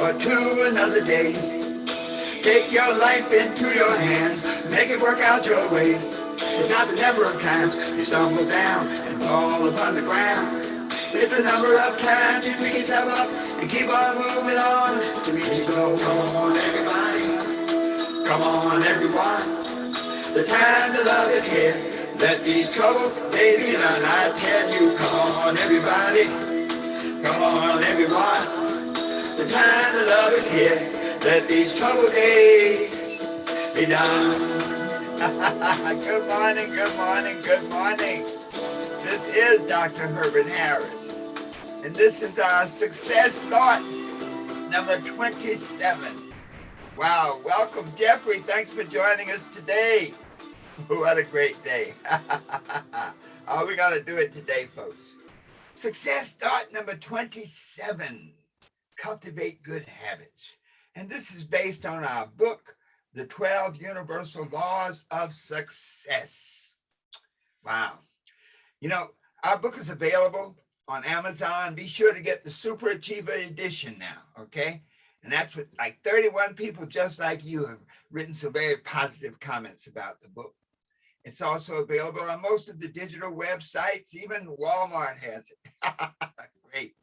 forward to another day. Take your life into your hands, make it work out your way. It's not the number of times you stumble down and fall upon the ground. It's the number of times you pick yourself up and keep on moving on to reach your goal. Come on, everybody. Come on, everyone. The time to love is here. Let these troubles, they be none. I tell you, come on, everybody. Come on, everyone. The time to love is here. Let these troubled days be done. Good morning, good morning, good morning. This is Dr. Herbert Harris, and this is our Success Thought number 27. Wow, welcome, Jeffrey. Thanks for joining us today. What a great day. Oh, we got to do it today, folks. Success Thought number 27, Cultivate Good Habits. And this is based on our book, The 12 Universal Laws of Success. Wow. You know, our book is available on Amazon. Be sure to get the Super Achiever edition now, okay? And that's what, like 31 people just like you have written some very positive comments about the book. It's also available on most of the digital websites. Even Walmart has it. Great.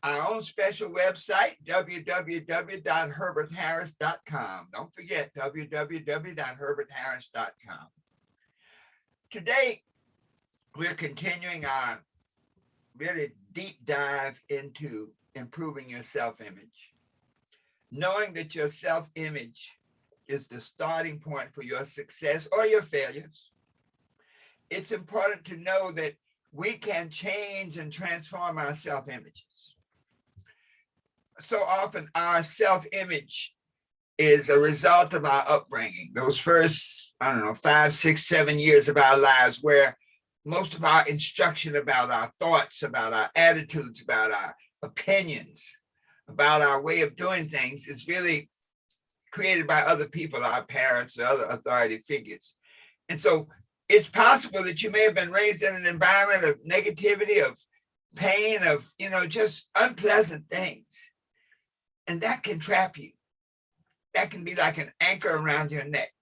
Our own special website, www.herbertharris.com. Don't forget, www.herbertharris.com. Today, we're continuing our really deep dive into improving your self-image. Knowing that your self-image is the starting point for your success or your failures, it's important to know that we can change and transform our self-images. So often our self-image is a result of our upbringing. Those first, 5, 6, 7 years of our lives, where most of our instruction about our thoughts, about our attitudes, about our opinions, about our way of doing things is really created by other people, our parents, or other authority figures. And so it's possible that you may have been raised in an environment of negativity, of pain, of, just unpleasant things. And that can trap you. That can be like an anchor around your neck.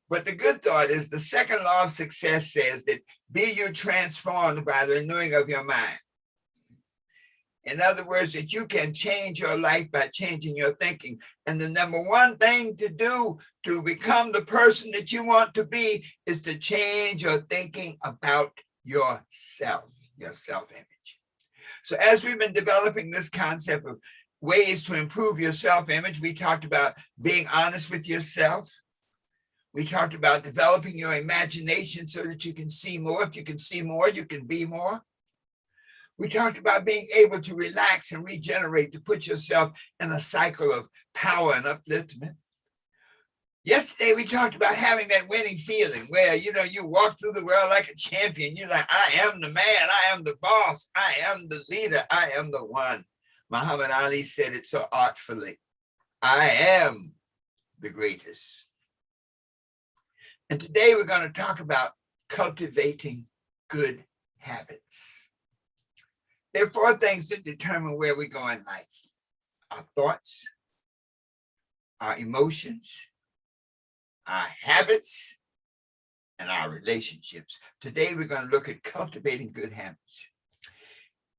But the good thought is the second law of success says that be you transformed by the renewing of your mind. In other words, that you can change your life by changing your thinking. And the number one thing to do to become the person that you want to be is to change your thinking about yourself, your self-image. So as we've been developing this concept of ways to improve your self-image, we talked about being honest with yourself. We talked about developing your imagination so that you can see more. If you can see more, you can be more. We talked about being able to relax and regenerate, to put yourself in a cycle of power and upliftment. Yesterday, we talked about having that winning feeling where, you walk through the world like a champion. You're like, I am the man, I am the boss, I am the leader, I am the one. Muhammad Ali said it so artfully. I am the greatest. And today we're going to talk about cultivating good habits. There are 4 things that determine where we go in life: our thoughts, our emotions, our habits, and our relationships. Today we're going to look at cultivating good habits.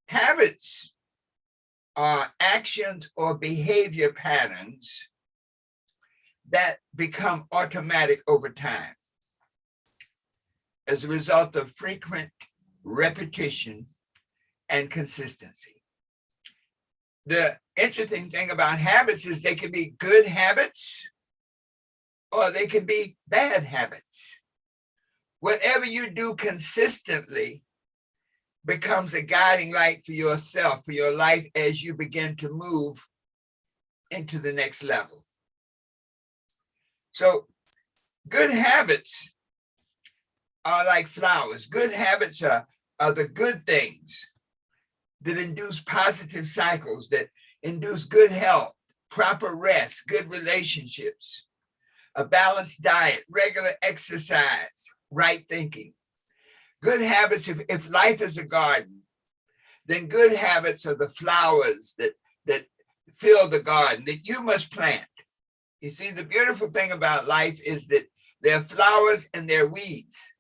Habits are actions or behavior patterns that become automatic over time as a result of frequent repetition and consistency. The interesting thing about habits is they can be good habits or they can be bad habits. Whatever you do consistently becomes a guiding light for yourself, for your life, as you begin to move into the next level. So good habits are like flowers. Good habits are the good things that induce positive cycles, that induce good health, proper rest, good relationships, a balanced diet, regular exercise, right thinking. Good habits, if life is a garden, then good habits are the flowers that fill the garden, that you must plant. You see, the beautiful thing about life is that there are flowers and there are weeds.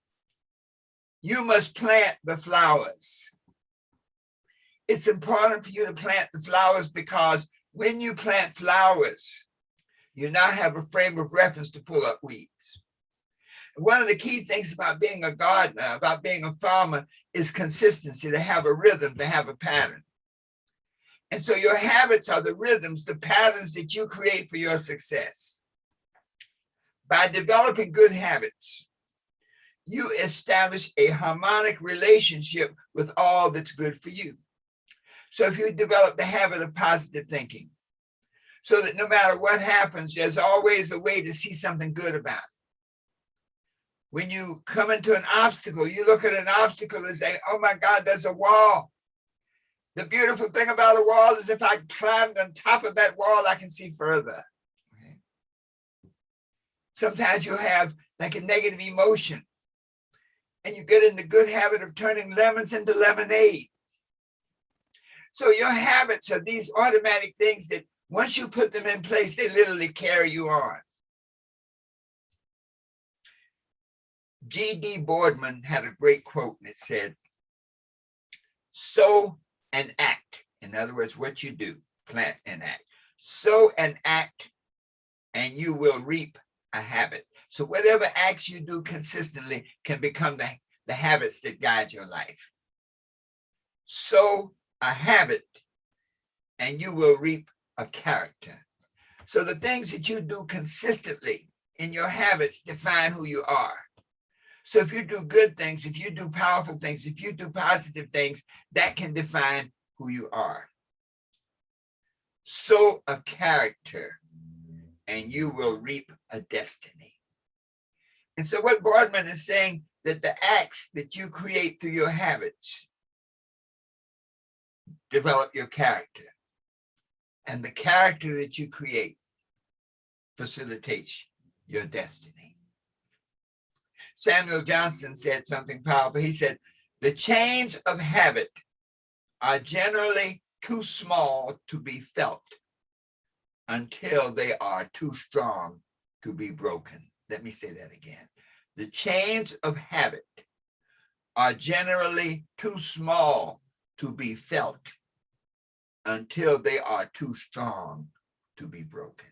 You must plant the flowers. It's important for you to plant the flowers because when you plant flowers, you now have a frame of reference to pull up weeds. One of the key things about being a gardener, about being a farmer, is consistency, to have a rhythm, to have a pattern. And so your habits are the rhythms, the patterns that you create for your success. By developing good habits, you establish a harmonic relationship with all that's good for you. So if you develop the habit of positive thinking, so that no matter what happens, there's always a way to see something good about it. When you come into an obstacle, you look at an obstacle and say, oh my God, there's a wall. The beautiful thing about a wall is if I climb on top of that wall, I can see further. Okay. Sometimes you have like a negative emotion and you get in the good habit of turning lemons into lemonade. So your habits are these automatic things that once you put them in place, they literally carry you on. G.D. Boardman had a great quote, and it said, sow and act. In other words, what you do, plant and act. Sow and act, and you will reap a habit. So whatever acts you do consistently can become the habits that guide your life. Sow a habit, and you will reap a character. So the things that you do consistently in your habits define who you are. So if you do good things, if you do powerful things, if you do positive things, that can define who you are. Sow a character, and you will reap a destiny. And so what Boardman is saying, that the acts that you create through your habits develop your character. And the character that you create facilitates your destiny. Samuel Johnson said something powerful. He said, the chains of habit are generally too small to be felt until they are too strong to be broken. Let me say that again. The chains of habit are generally too small to be felt until they are too strong to be broken.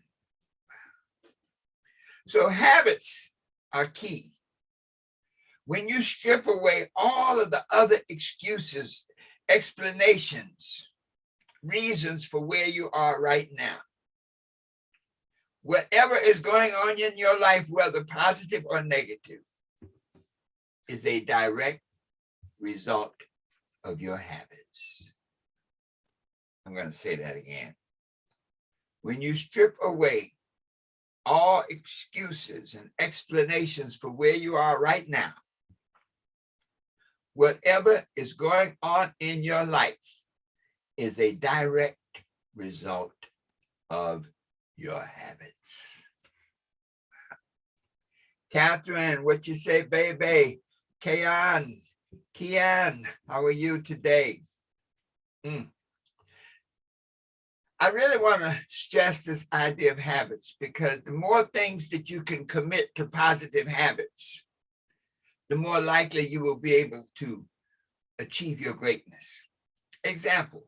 So habits are key. When you strip away all of the other excuses, explanations, reasons for where you are right now, whatever is going on in your life, whether positive or negative, is a direct result of your habits. I'm going to say that again. When you strip away all excuses and explanations for where you are right now, whatever is going on in your life is a direct result of your habits. Catherine, what you say, baby? Kian, how are you today? I really want to stress this idea of habits, because the more things that you can commit to positive habits, the more likely you will be able to achieve your greatness. Example,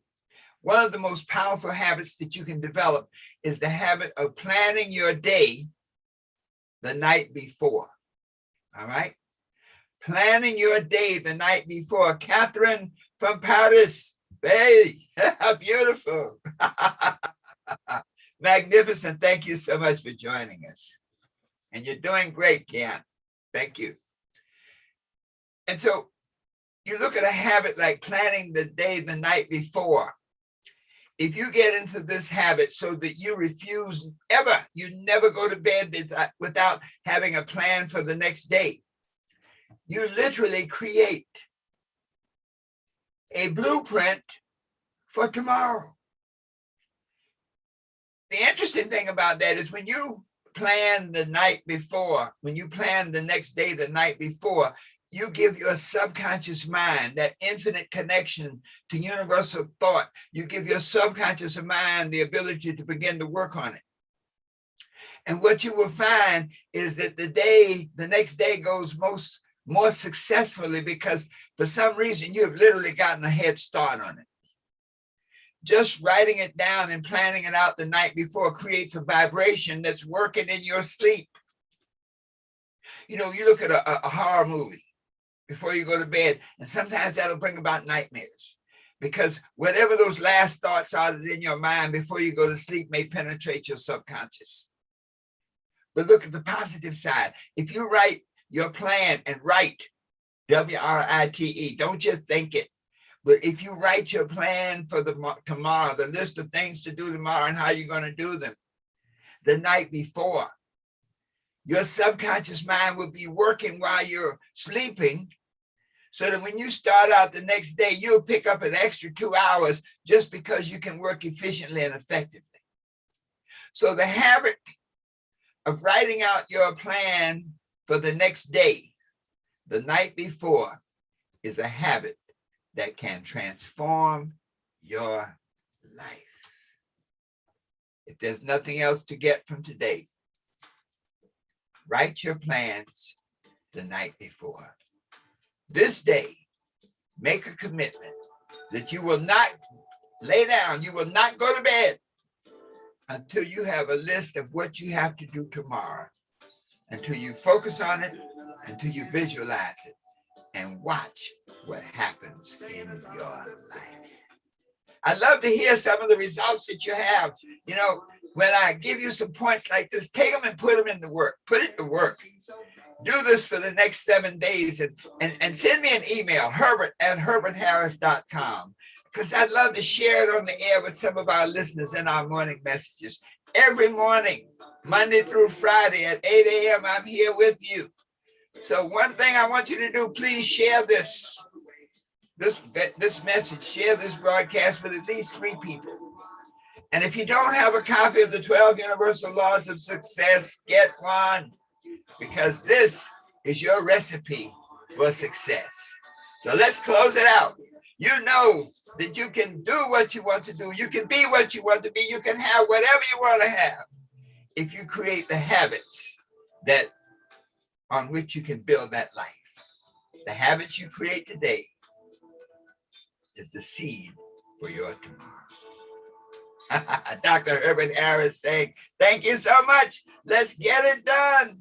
one of the most powerful habits that you can develop is the habit of planning your day the night before. All right? Planning your day the night before. Catherine from Paris. Hey, beautiful. Magnificent. Thank you so much for joining us. And you're doing great, Kian. Thank you. And so you look at a habit like planning the day the night before. If you get into this habit so that you refuse ever, you never go to bed without having a plan for the next day, you literally create a blueprint for tomorrow. The interesting thing about that is when you plan the night before, when you plan the next day the night before, you give your subconscious mind that infinite connection to universal thought. You give your subconscious mind the ability to begin to work on it. And what you will find is that the next day goes more successfully because for some reason you have literally gotten a head start on it. Just writing it down and planning it out the night before creates a vibration that's working in your sleep. You know, you look at a horror movie before you go to bed, and sometimes that'll bring about nightmares because whatever those last thoughts are that in your mind before you go to sleep may penetrate your subconscious. But look at the positive side. If you write your plan and write, W-R-I-T-E, don't just think it. But if you write your plan for tomorrow, the list of things to do tomorrow and how you're going to do them the night before, your subconscious mind will be working while you're sleeping so that when you start out the next day, you'll pick up an extra 2 hours just because you can work efficiently and effectively. So the habit of writing out your plan for the next day, the night before, is a habit that can transform your life. If there's nothing else to get from today, write your plans the night before. This day, make a commitment that you will not lay down, you will not go to bed until you have a list of what you have to do tomorrow, until you focus on it, until you visualize it, and watch what happens in your life. I'd love to hear some of the results that you have. You know, when I give you some points like this, take them and put them into work. Put it to work. Do this for the next 7 days and send me an email, herbert@herbertharris.com, because I'd love to share it on the air with some of our listeners in our morning messages. Every morning, Monday through Friday at 8 a.m., I'm here with you. So one thing I want you to do, please share this message, share this broadcast with at least 3 people. And if you don't have a copy of the 12 Universal Laws of Success, get one, because this is your recipe for success. So let's close it out. You know that you can do what you want to do. You can be what you want to be. You can have whatever you want to have if you create the habits on which you can build that life. The habits you create today is the seed for your tomorrow. Dr. Herbert Harris saying, thank you so much. Let's get it done.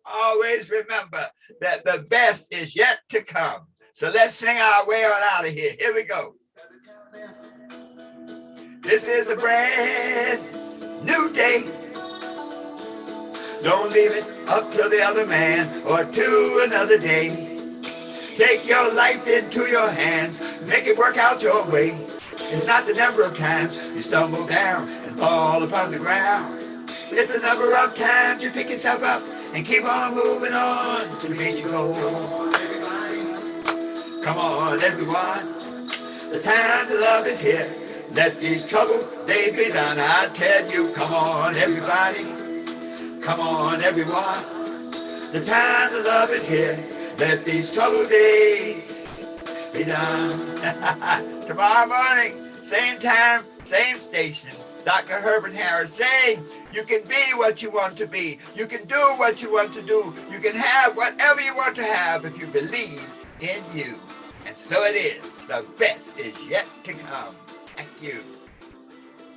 Always remember that the best is yet to come. So let's sing our way on out of here. Here we go. This is a brand new day. Don't leave it up to the other man or to another day. Take your life into your hands. Make it work out your way. It's not the number of times you stumble down and fall upon the ground. It's the number of times you pick yourself up and keep on moving on to reach your goal. Come on, everyone. The time to love is here. Let these troubled days be done. I tell you, come on, everybody. Come on, everyone. The time to love is here. Let these troubled days be done. Tomorrow morning, same time, same station. Dr. Herbert Harris saying, you can be what you want to be. You can do what you want to do. You can have whatever you want to have if you believe in you. And so it is. The best is yet to come. Thank you.